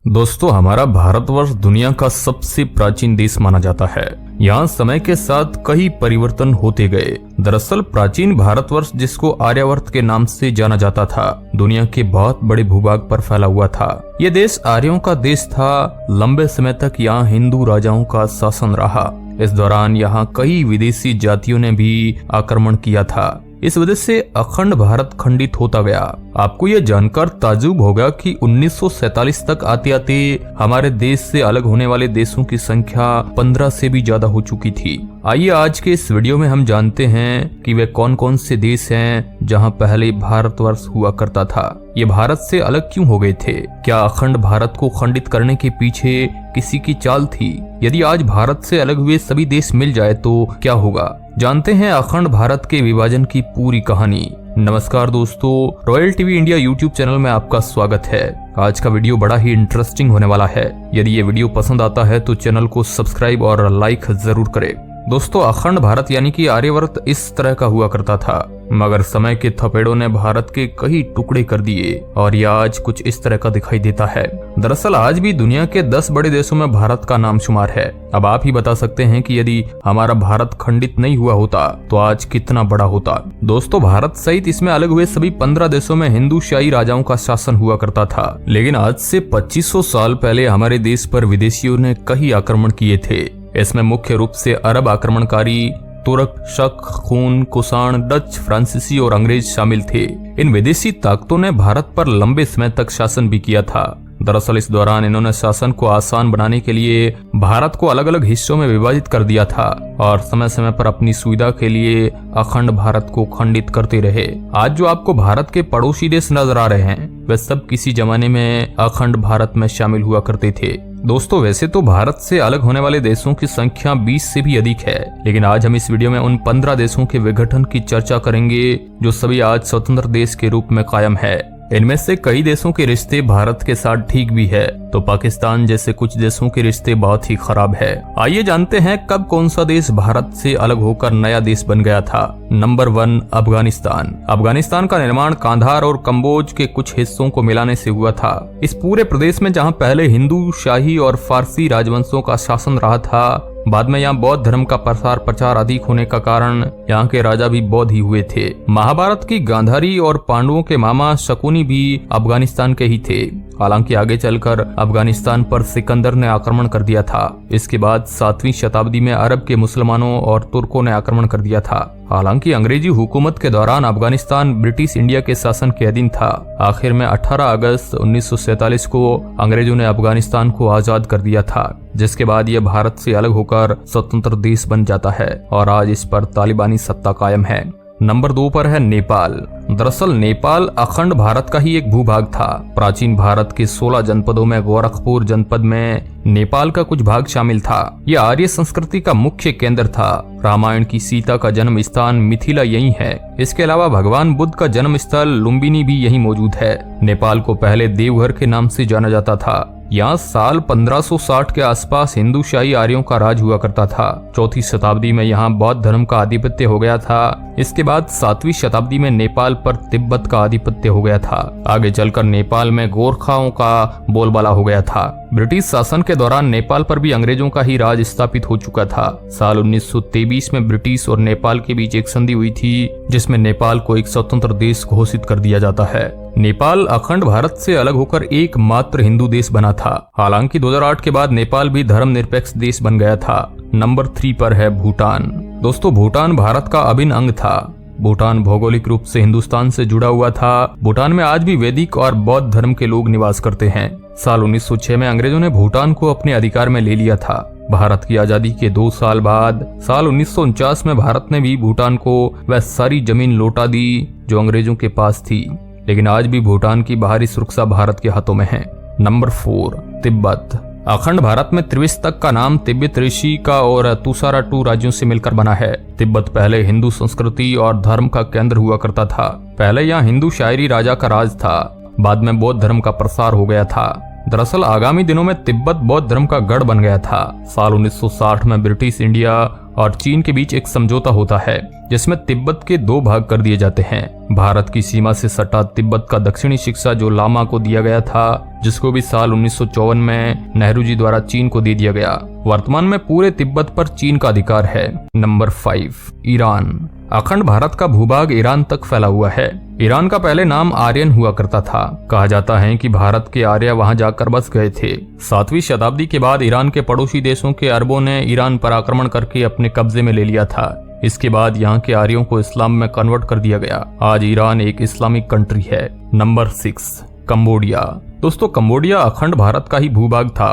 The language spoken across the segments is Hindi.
दोस्तों, हमारा भारतवर्ष दुनिया का सबसे प्राचीन देश माना जाता है। यहाँ समय के साथ कई परिवर्तन होते गए। दरअसल प्राचीन भारतवर्ष, जिसको आर्यावर्त के नाम से जाना जाता था, दुनिया के बहुत बड़े भूभाग पर फैला हुआ था। ये देश आर्यों का देश था। लंबे समय तक यहाँ हिंदू राजाओं का शासन रहा। इस दौरान यहाँ कई विदेशी जातियों ने भी आक्रमण किया था। इस वजह से अखंड भारत खंडित होता गया। आपको यह जानकर ताज्जुब होगा कि 1947 तक आते आते हमारे देश से अलग होने वाले देशों की संख्या 15 से भी ज्यादा हो चुकी थी। आइए आज के इस वीडियो में हम जानते हैं कि वे कौन कौन से देश हैं जहां पहले भारतवर्ष हुआ करता था। ये भारत से अलग क्यों हो गए थे? क्या अखंड भारत को खंडित करने के पीछे किसी की चाल थी? यदि आज भारत से अलग हुए सभी देश मिल जाए तो क्या होगा? जानते हैं अखंड भारत के विभाजन की पूरी कहानी। नमस्कार दोस्तों, royal TV India YouTube channel में आपका स्वागत है। आज का वीडियो बड़ा ही इंटरेस्टिंग होने वाला है। यदि ये वीडियो पसंद आता है तो चैनल को सब्सक्राइब और लाइक जरूर करें। दोस्तों, अखंड भारत यानी कि आर्यावर्त इस तरह का हुआ करता था, मगर समय के थपेड़ों ने भारत के कई टुकड़े कर दिए और यह आज कुछ इस तरह का दिखाई देता है। दरअसल आज भी दुनिया के 10 बड़े देशों में भारत का नाम शुमार है। अब आप ही बता सकते हैं कि यदि हमारा भारत खंडित नहीं हुआ होता तो आज कितना बड़ा होता। दोस्तों, भारत सहित इसमें अलग हुए सभी 15 देशों में हिंदू शाही राजाओं का शासन हुआ करता था। लेकिन आज से 2500 साल पहले हमारे देश पर विदेशियों ने कई आक्रमण किए थे। इसमें मुख्य रूप से अरब आक्रमणकारी, तुर्क, शक, खून, कुषाण, डच, फ्रांसीसी और अंग्रेज शामिल थे। इन विदेशी ताकतों ने भारत पर लंबे समय तक शासन भी किया था। दरअसल इस दौरान इन्होंने शासन को आसान बनाने के लिए भारत को अलग अलग हिस्सों में विभाजित कर दिया था और समय समय पर अपनी सुविधा के लिए अखंड भारत को खंडित करते रहे। आज जो आपको भारत के पड़ोसी देश नजर आ रहे हैं, वे सब किसी जमाने में अखंड भारत में शामिल हुआ करते थे। दोस्तों, वैसे तो भारत से अलग होने वाले देशों की संख्या 20 से भी अधिक है, लेकिन आज हम इस वीडियो में उन 15 देशों के विघटन की चर्चा करेंगे जो सभी आज स्वतंत्र देश के रूप में कायम है। इनमें से कई देशों के रिश्ते भारत के साथ ठीक भी है, तो पाकिस्तान जैसे कुछ देशों के रिश्ते बहुत ही खराब है। आइए जानते हैं कब कौन सा देश भारत से अलग होकर नया देश बन गया था। नंबर 1, अफगानिस्तान। अफगानिस्तान का निर्माण कांधार और कम्बोज के कुछ हिस्सों को मिलाने से हुआ था। इस पूरे प्रदेश में जहां पहले हिंदू, शाही और फारसी राजवंशों का शासन रहा था, बाद में यहाँ बौद्ध धर्म का प्रचार अधिक होने का कारण यहाँ के राजा भी बौद्ध ही हुए थे। महाभारत की गांधारी और पांडवों के मामा शकुनी भी अफगानिस्तान के ही थे। हालांकि आगे चलकर अफगानिस्तान पर सिकंदर ने आक्रमण कर दिया था। इसके बाद 7वीं शताब्दी में अरब के मुसलमानों और तुर्कों ने आक्रमण कर दिया था। हालांकि अंग्रेजी हुकूमत के दौरान अफगानिस्तान ब्रिटिश इंडिया के शासन के अधीन था। आखिर में 18 अगस्त 1947 को अंग्रेजों ने अफगानिस्तान को आजाद कर दिया था, जिसके बाद यह भारत से अलग होकर स्वतंत्र देश बन जाता है और आज इस पर तालिबानी सत्ता कायम है। नंबर 2 पर है नेपाल। दरअसल नेपाल अखंड भारत का ही एक भूभाग था। प्राचीन भारत के 16 जनपदों में गोरखपुर जनपद में नेपाल का कुछ भाग शामिल था। यह आर्य संस्कृति का मुख्य केंद्र था। रामायण की सीता का जन्म स्थान मिथिला यही है। इसके अलावा भगवान बुद्ध का जन्म स्थल लुम्बिनी भी यही मौजूद है। नेपाल को पहले देवघर के नाम से जाना जाता था। यहाँ साल 1560 के आसपास हिंदू शाही आर्यों का राज हुआ करता था। 4वीं शताब्दी में यहाँ बौद्ध धर्म का आधिपत्य हो गया था। इसके बाद 7वीं शताब्दी में नेपाल पर तिब्बत का आधिपत्य हो गया था। आगे चलकर नेपाल में गोरखाओं का बोलबाला हो गया था। ब्रिटिश शासन के दौरान नेपाल पर भी अंग्रेजों का ही राज स्थापित हो चुका था। साल 1923 में ब्रिटिश और नेपाल के बीच एक संधि हुई थी, जिसमें नेपाल को एक स्वतंत्र देश घोषित कर दिया जाता है। नेपाल अखंड भारत से अलग होकर एकमात्र हिंदू देश बना था। हालांकि 2008 के बाद नेपाल भी धर्मनिरपेक्ष देश बन गया था। नंबर 3 पर है भूटान। दोस्तों, भूटान भारत का अभिन्न अंग था। भूटान भौगोलिक रूप से हिंदुस्तान से जुड़ा हुआ था। भूटान में आज भी वैदिक और बौद्ध धर्म के लोग निवास करते हैं। साल 1906 में अंग्रेजों ने भूटान को अपने अधिकार में ले लिया था। भारत की आजादी के 2 साल बाद साल 1949 में भारत ने भी भूटान को वह सारी जमीन लौटा दी जो अंग्रेजों के पास थी। लेकिन आज भी भूटान की बाहरी सुरक्षा भारत के हाथों में है। नंबर 4, तिब्बत। अखंड भारत में त्रिविशतक का नाम तिब्बत ऋषि का और तुसारा 2 राज्यों से मिलकर बना है। तिब्बत पहले हिंदू संस्कृति और धर्म का केंद्र हुआ करता था। पहले यहाँ हिंदू शायरी राजा का राज था। बाद में बौद्ध धर्म का प्रसार हो गया था। दरअसल आगामी दिनों में तिब्बत बौद्ध धर्म का गढ़ बन गया था। साल 1960 में ब्रिटिश इंडिया और चीन के बीच एक समझौता होता है जिसमें तिब्बत के 2 भाग कर दिए जाते हैं। भारत की सीमा से सटा तिब्बत का दक्षिणी हिस्सा जो लामा को दिया गया था, जिसको भी साल 1954 में नेहरू जी द्वारा चीन को दे दिया गया। वर्तमान में पूरे तिब्बत पर चीन का अधिकार है। Number 5, Iran. अखंड भारत का भूभाग ईरान तक फैला हुआ है। ईरान का पहले नाम आर्यन हुआ करता था। कहा जाता है कि भारत के आर्य वहां जाकर बस गए थे। 7वीं शताब्दी के बाद ईरान के पड़ोसी देशों के अरबों ने ईरान पर आक्रमण करके अपने कब्जे में ले लिया था। इसके बाद यहाँ के आर्यों को इस्लाम में कन्वर्ट कर दिया गया। आज ईरान एक इस्लामिक कंट्री है। Number 6, Cambodia. दोस्तों, कंबोडिया अखंड भारत का ही भूभाग था।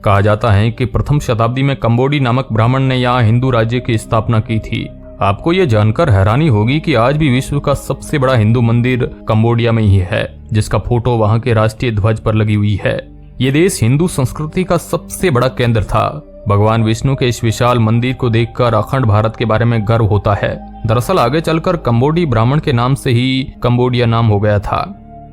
कहा जाता है कि प्रथम शताब्दी में कंबोडी नामक ब्राह्मण ने यहाँ हिंदू राज्य की स्थापना की थी। आपको ये जानकर हैरानी होगी कि आज भी विश्व का सबसे बड़ा हिंदू मंदिर कंबोडिया में ही है, जिसका फोटो वहाँ के राष्ट्रीय ध्वज पर लगी हुई है। ये देश हिंदू संस्कृति का सबसे बड़ा केंद्र था। भगवान विष्णु के इस विशाल मंदिर को देखकर अखंड भारत के बारे में गर्व होता है। दरअसल आगे चलकर कंबोडी ब्राह्मण के नाम से ही कंबोडिया नाम हो गया था।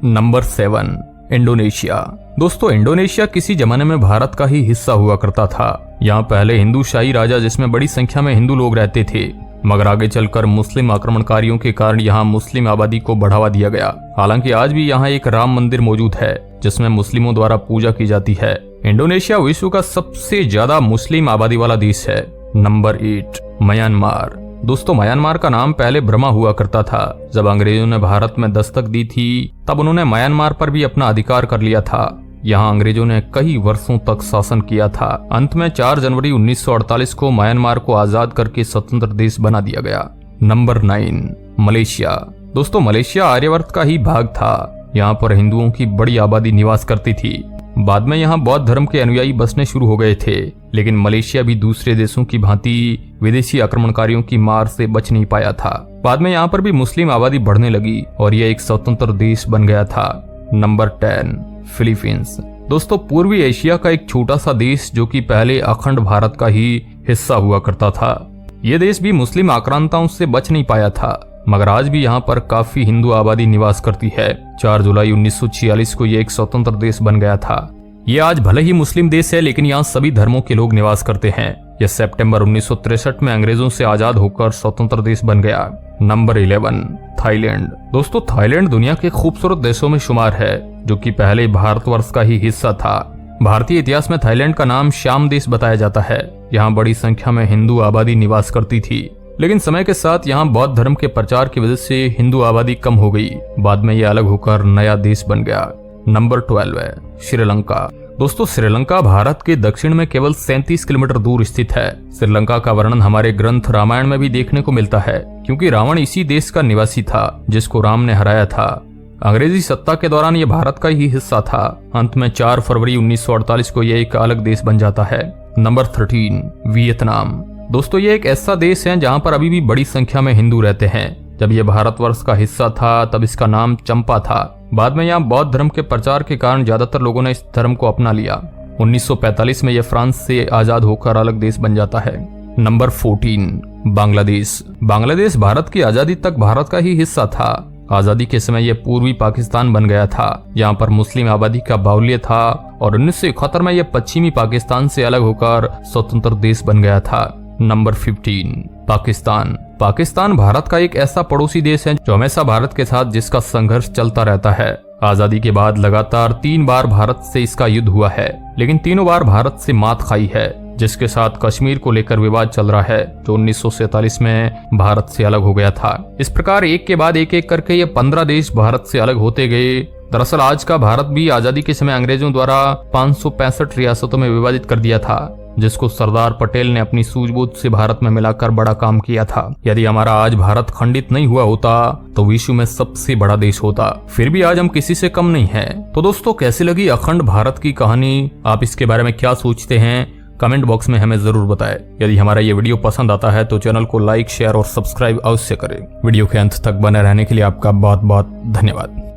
Number 7, Indonesia. दोस्तों, इंडोनेशिया किसी जमाने में भारत का ही हिस्सा हुआ करता था। यहाँ पहले हिंदू शाही राजा जिसमें बड़ी संख्या में हिंदू लोग रहते थे, मगर आगे चलकर मुस्लिम आक्रमणकारियों के कारण यहाँ मुस्लिम आबादी को बढ़ावा दिया गया। हालांकि आज भी यहाँ एक राम मंदिर मौजूद है जिसमें मुस्लिमों द्वारा पूजा की जाती है। इंडोनेशिया विश्व का सबसे ज्यादा मुस्लिम आबादी वाला देश है। Number 8, Myanmar. दोस्तों, म्यांमार का नाम पहले बर्मा हुआ करता था। जब अंग्रेजों ने भारत में दस्तक दी थी तब उन्होंने म्यांमार पर भी अपना अधिकार कर लिया था। यहाँ अंग्रेजों ने कई वर्षों तक शासन किया था। अंत में 4 जनवरी 1948 को म्यांमार को आजाद करके स्वतंत्र देश बना दिया गया। Number 9, Malaysia. दोस्तों, मलेशिया आर्यवर्त का ही भाग था। यहाँ पर हिंदुओं की बड़ी आबादी निवास करती थी। बाद में यहाँ बौद्ध धर्म के अनुयायी बसने शुरू हो गए थे, लेकिन मलेशिया भी दूसरे देशों की भांति विदेशी आक्रमणकारियों की मार से बच नहीं पाया था। बाद में यहाँ पर भी मुस्लिम आबादी बढ़ने लगी और यह एक स्वतंत्र देश बन गया था। Number 10, Philippines. दोस्तों, पूर्वी एशिया का एक छोटा सा देश जो कि पहले अखंड भारत का ही हिस्सा हुआ करता था। ये देश भी मुस्लिम आक्रांताओं से बच नहीं पाया था, मगर आज भी यहाँ पर काफी हिंदू आबादी निवास करती है। 4 जुलाई 1946 को ये एक स्वतंत्र देश बन गया था। ये आज भले ही मुस्लिम देश है, लेकिन यहाँ सभी धर्मों के लोग निवास करते हैं। यह सितंबर 1963 में अंग्रेजों से आजाद होकर स्वतंत्र देश बन गया। Number 11, Thailand. दोस्तों, थाईलैंड दुनिया के खूबसूरत देशों में शुमार है, जो कि पहले भारतवर्ष का ही हिस्सा था। भारतीय इतिहास में थाईलैंड का नाम श्याम देश बताया जाता है। यहाँ बड़ी संख्या में हिंदू आबादी निवास करती थी, लेकिन समय के साथ यहाँ बौद्ध धर्म के प्रचार की वजह से हिंदू आबादी कम हो गई। बाद में ये अलग होकर नया देश बन गया। नंबर 12 है श्रीलंका। दोस्तों, श्रीलंका भारत के दक्षिण में केवल 37 किलोमीटर दूर स्थित है। श्रीलंका का वर्णन हमारे ग्रंथ रामायण में भी देखने को मिलता है, क्योंकि रावण इसी देश का निवासी था जिसको राम ने हराया था। अंग्रेजी सत्ता के दौरान ये भारत का ही हिस्सा था। अंत में 4 फरवरी 1948 को यह एक अलग देश बन जाता है। Number 13, Vietnam. दोस्तों, ये एक ऐसा देश है जहाँ पर अभी भी बड़ी संख्या में हिंदू रहते हैं। जब यह भारतवर्ष का हिस्सा था तब इसका नाम चंपा था। बाद में यहाँ बौद्ध धर्म के प्रचार के कारण ज्यादातर लोगों ने इस धर्म को अपना लिया। 1945 में यह फ्रांस से आजाद होकर अलग देश बन जाता है। नंबर 14, बांग्लादेश। बांग्लादेश भारत की आजादी तक भारत का ही हिस्सा था। आजादी के समय यह पूर्वी पाकिस्तान बन गया था। यहाँ पर मुस्लिम आबादी का बाहुल्य था और 1971 में यह पश्चिमी पाकिस्तान से अलग होकर स्वतंत्र देश बन गया था। नंबर 15, पाकिस्तान। पाकिस्तान भारत का एक ऐसा पड़ोसी देश है जो हमेशा भारत के साथ जिसका संघर्ष चलता रहता है। आजादी के बाद लगातार 3 बार भारत से इसका युद्ध हुआ है, लेकिन तीनों बार भारत से मात खाई है, जिसके साथ कश्मीर को लेकर विवाद चल रहा है, जो 1947 में भारत से अलग हो गया था। इस प्रकार एक के बाद एक करके ये 15 देश भारत से अलग होते गए। दरअसल आज का भारत भी आजादी के समय अंग्रेजों द्वारा 565 रियासतों में विभाजित कर दिया था, जिसको सरदार पटेल ने अपनी सूझबूझ से भारत में मिलाकर बड़ा काम किया था। यदि हमारा आज भारत खंडित नहीं हुआ होता तो विश्व में सबसे बड़ा देश होता। फिर भी आज हम किसी से कम नहीं हैं। तो दोस्तों, कैसी लगी अखंड भारत की कहानी? आप इसके बारे में क्या सोचते हैं? कमेंट बॉक्स में हमें जरूर बताएं। यदि हमारा ये वीडियो पसंद आता है तो चैनल को लाइक, शेयर और सब्सक्राइब अवश्य करें। वीडियो के अंत तक बने रहने के लिए आपका बहुत बहुत धन्यवाद।